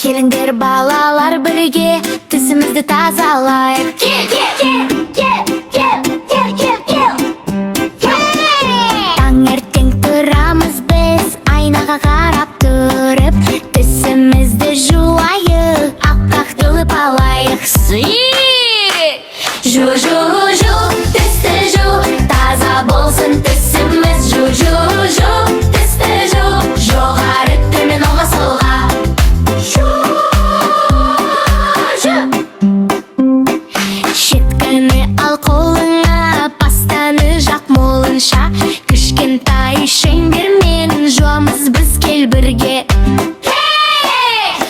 Келіңдер балалар бірге тісімізді тазалайық. Таңертең тұрамыз біз, айнаға қарап тұрып, тісімізді жуайық, аппақ қылып алайық. Жу-жу-жу, тісті жу, таза болсын тісіміз. Жу-жу-жу, тісті жу, жоғары төмен оңға солға. Щетканы ал қолыңа, пастаны жақ молынша, кішкентай шеңбермен жуамыз біз, кел бірге.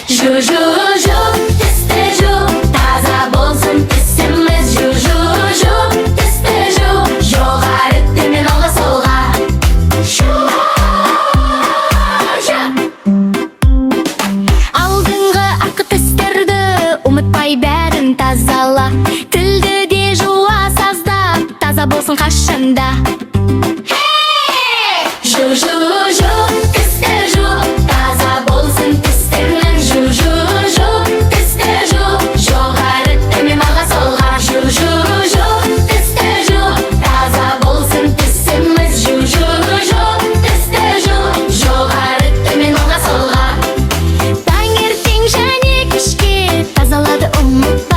Жу-жу-жу, тісті жу, таза болсын тісіміз. Жу-жу-жу, тісті жу, жоғары төмен оңға солға. Алдыңғы ақ тістерді ұмытпай бәрін тазала. Тілді де жуас аздап, таза болсын қашанда. Жу-жу-жу, тісті жу, таза болсын тістерің. Жу-жу-жу, тісті жу, жоғары төмен оңға солға. Жу-жу-жу, тісті жу, таза болсын тісіміз. Жу-жу-жу, тісті жу, жоғары төмен оңға солға. Таңертең және кешке тазалауды ұмытпа.